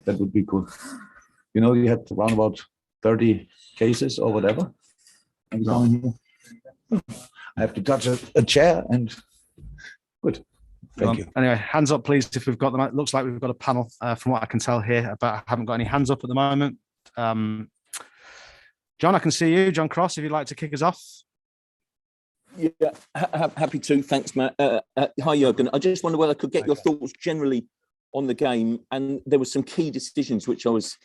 That would be cool. You know, you had around about 30 cases or whatever. And down here, I have to touch a chair and good. Thank you. Anyway, hands up, please, if we've got them. It looks like we've got a panel from what I can tell here, but I haven't got any hands up at the moment. John, I can see you. John Cross, if you'd like to kick us off. Yeah, happy to. Thanks, Matt. Hi, Jurgen. I just wonder whether I could get your thoughts generally on the game. And there were some key decisions, which I was,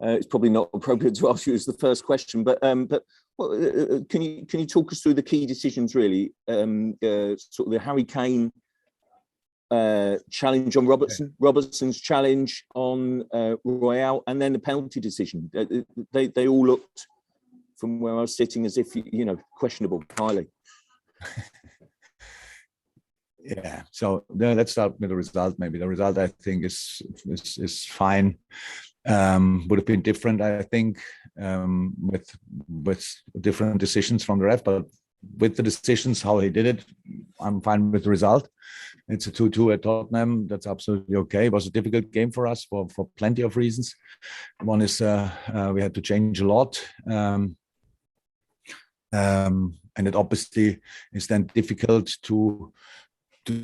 it's probably not appropriate to ask you as the first question, but can you talk us through the key decisions, really? Sort of the Harry Kane challenge on Robertson's challenge on Royale, and then the penalty decision. They all looked, from where I was sitting, as if, questionable highly. Yeah, so let's start with the result. Maybe the result, I think, is fine. Would have been different, I think, with different decisions from the ref, but with the decisions, how he did it, I'm fine with the result. It's a 2-2 at Tottenham. That's absolutely okay. It was a difficult game for us for plenty of reasons. One is we had to change a lot. And it obviously is then difficult to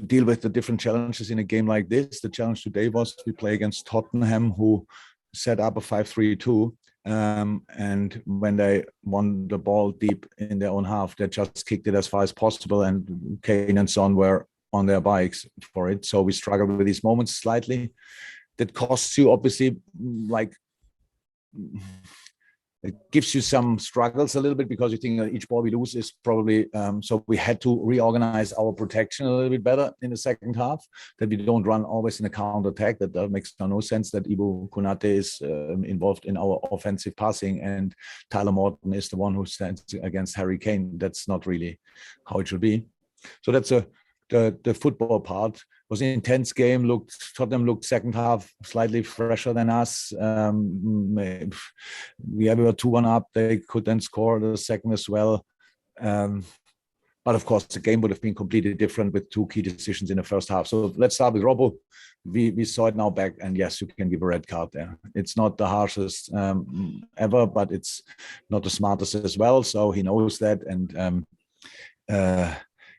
deal with the different challenges in a game like this. The challenge today was we play against Tottenham, who set up a 5-3-2. And when they won the ball deep in their own half, they just kicked it as far as possible. And Kane and Son were on their bikes for it. So we struggled with these moments slightly. That costs you, obviously, like, it gives you some struggles a little bit, because you think each ball we lose is probably, so we had to reorganize our protection a little bit better in the second half, that we don't run always in a counter attack. That makes no sense, that Ibu Konate is involved in our offensive passing and Tyler Morton is the one who stands against Harry Kane. That's not really how it should be. So that's the football part. It was an intense game. Tottenham looked second half slightly fresher than us. We were 2-1 up. They could then score the second as well. But of course, the game would have been completely different with two key decisions in the first half. So let's start with Robbo. We saw it now back, and yes, you can give a red card there. It's not the harshest ever, but it's not the smartest as well. So he knows that, and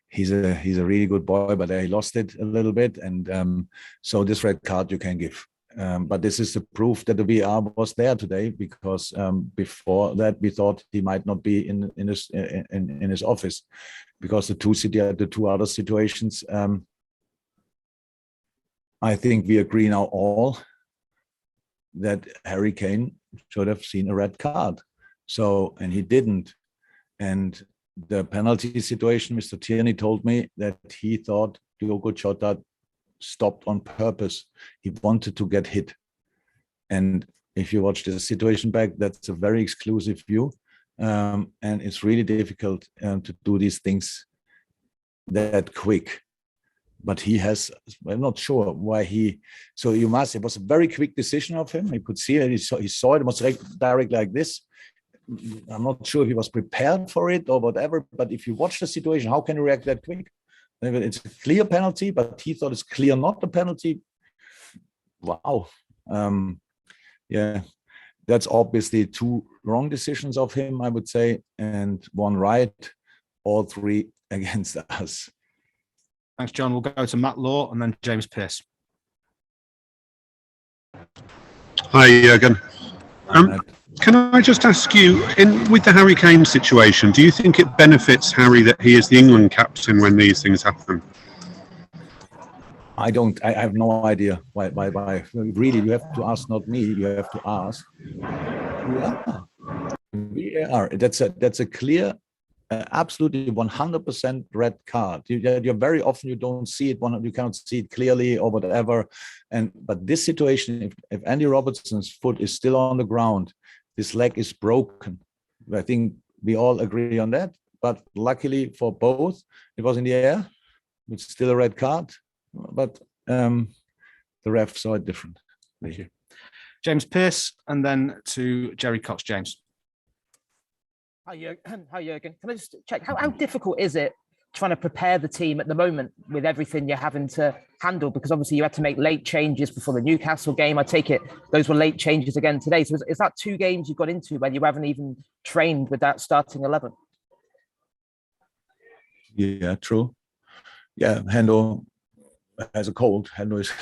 he's a really good boy, but he lost it a little bit, and so this red card you can give. But this is the proof that the VR was there today, because before that we thought he might not be in his office, because the two other situations. I think we agree now all that Harry Kane should have seen a red card. So, and he didn't, and the penalty situation, Mr. Tierney told me that he thought Diogo Jota stopped on purpose. He wanted to get hit. And if you watch the situation back, that's a very exclusive view. And it's really difficult to do these things that quick. But he has, I'm not sure why so you must, it was a very quick decision of him. You could see it, he saw it, it was direct like this. I'm not sure if he was prepared for it or whatever, but if you watch the situation, how can you react that quick? It's a clear penalty, but he thought it's clear not the penalty. Wow. Yeah, that's obviously two wrong decisions of him, I would say, and one right, all three against us. Thanks, John. We'll go to Matt Law and then James Pearce. Hi, Jurgen. Can I just ask you, with the Harry Kane situation, do you think it benefits Harry that he is the England captain when these things happen? I have no idea why. Really, you have to ask, not me. You have to ask. We are. That's a clear, absolutely 100% red card. You're very often you don't see it. You cannot see it clearly or whatever. But this situation, if Andy Robertson's foot is still on the ground, this leg is broken. I think we all agree on that. But luckily for both, it was in the air. It's still a red card. But the ref saw it different. Thank you. James Pearce, and then to Jerry Cox. James. Hi, Jurgen. Can I just check, how difficult is it trying to prepare the team at the moment with everything you're having to handle? Because obviously you had to make late changes before the Newcastle game. I take it those were late changes again today. So is that 2 games you've got into when you haven't even trained with that starting 11? Yeah, true. Yeah, Hendo has a cold. Hendo is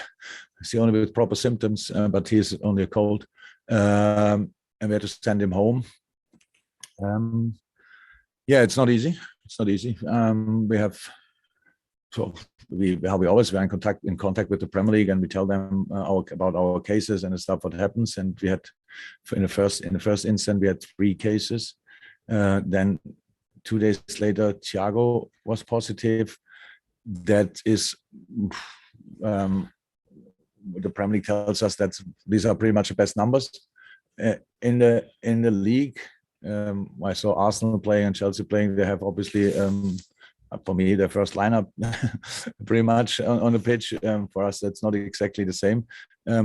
the only with proper symptoms, but he's only a cold. And we had to send him home. Yeah, it's not easy. It's not easy. We always were in contact with the Premier League, and we tell them about our cases and the stuff what happens. And we had in the first instant we had 3 cases. Then 2 days later, Thiago was positive. That is, the Premier League tells us that these are pretty much the best numbers in the league. I saw Arsenal playing and Chelsea playing. They have obviously, for me, their first lineup pretty much on the pitch. For us, that's not exactly the same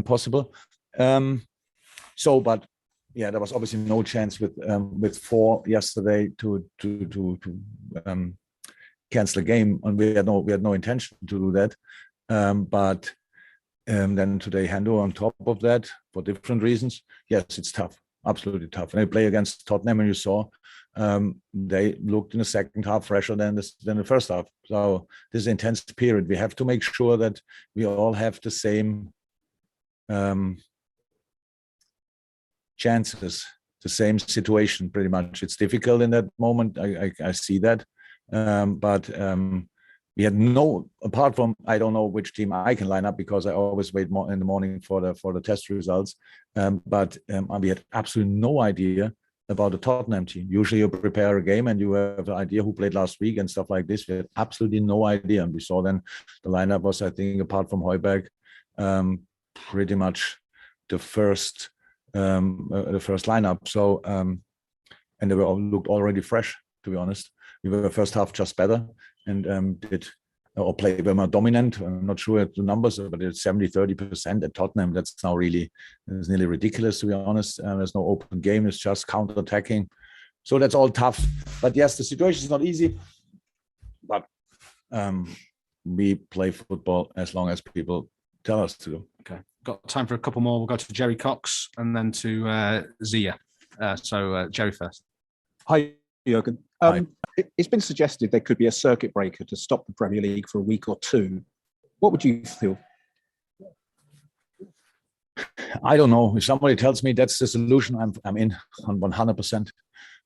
possible. But yeah, there was obviously no chance with 4 yesterday to cancel the game, and we had no intention to do that. But then today, Hendo on top of that for different reasons. Yes, it's tough, absolutely tough. And they play against Tottenham, and you saw they looked in the second half fresher than the first half. So this is an intense period. We have to make sure that we all have the same chances, the same situation. Pretty much, it's difficult in that moment. I see that. But we had no, apart from, I don't know which team I can line up because I always wait in the morning for the test results. But we had absolutely no idea about the Tottenham team. Usually you prepare a game and you have an idea who played last week and stuff like this. We had absolutely no idea. And we saw then the lineup was, I think, apart from Højbjerg, pretty much the first lineup. So, and they looked already fresh, to be honest. We were the first half just better and play more dominant. I'm not sure the numbers, but it's 70-30% at Tottenham. That's now really, it's nearly ridiculous, to be honest. There's no open game. It's just counter-attacking. So that's all tough. But yes, the situation is not easy. But we play football as long as people tell us to. Okay. Got time for a couple more. We'll go to Jerry Cox and then to Zia. So Jerry first. Hi, Jurgen. It's been suggested there could be a circuit breaker to stop the Premier League for a week or 2. What would you feel? I don't know. If somebody tells me that's the solution, I'm in on 100%.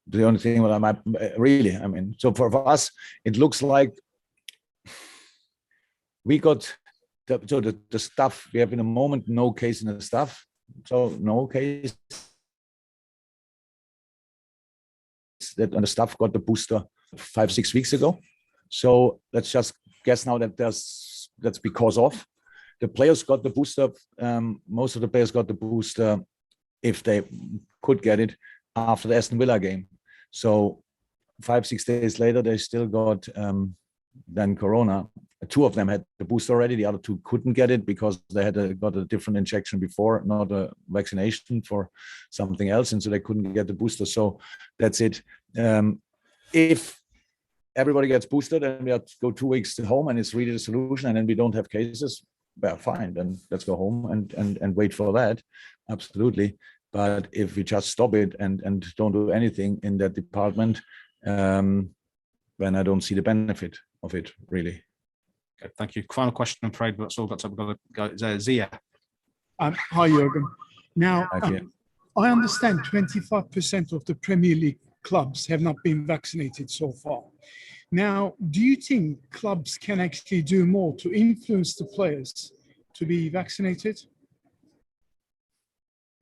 The only thing that I might really, I mean, so for us, it looks like we got the stuff. We have in a moment no case in the stuff, so no case. That and the staff got the booster 5-6 weeks ago. So let's just guess now that that's because of the players got the booster. Most of the players got the booster if they could get it after the Aston Villa game. So 5-6 days later, they still got then Corona. 2 of them had the booster already. The other 2 couldn't get it because they had got a different injection before, not a vaccination for something else, and so they couldn't get the booster. So that's it. If everybody gets boosted and we have to go 2 weeks to home and it's really the solution, and then we don't have cases, well, fine, then let's go home and wait for that. Absolutely. But if we just stop it and don't do anything in that department, then I don't see the benefit of it, really. Okay, thank you. Final question, I'm afraid, but that's all got to go. Zia. Hi, Jurgen. Now, I understand 25% of the Premier League clubs have not been vaccinated so far. Now, do you think clubs can actually do more to influence the players to be vaccinated?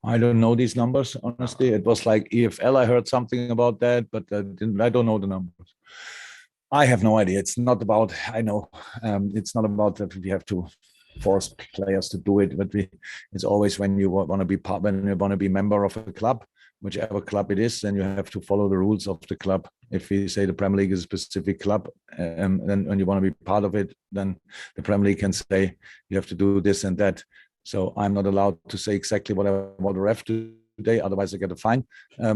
I don't know these numbers, honestly. It was like EFL, I heard something about that, but I don't know the numbers. I have no idea. It's not about, I know, it's not about that we have to force players to do it, but it's always when you want to be part, when you want to be member of a club, whichever club it is, then you have to follow the rules of the club. If we say the Premier League is a specific club, then when you want to be part of it, then the Premier League can say you have to do this and that. So I'm not allowed to say exactly what I want the ref to today, otherwise I get a fine.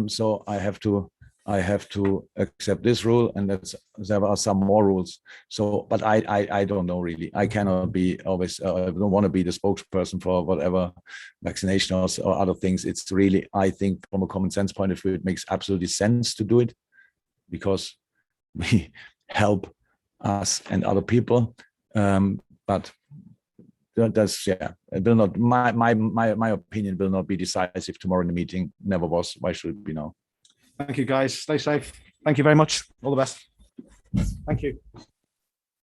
So I have to I have to accept this rule, and there are some more rules. So, but I don't know really. I cannot be always. I don't want to be the spokesperson for whatever vaccination or other things. It's really, I think, from a common sense point of view, it makes absolutely sense to do it because we help us and other people. But that's it will not. My opinion will not be decisive tomorrow in the meeting. Never was. Why should it be now? Thank you, guys. Stay safe. Thank you very much. All the best. Thank you.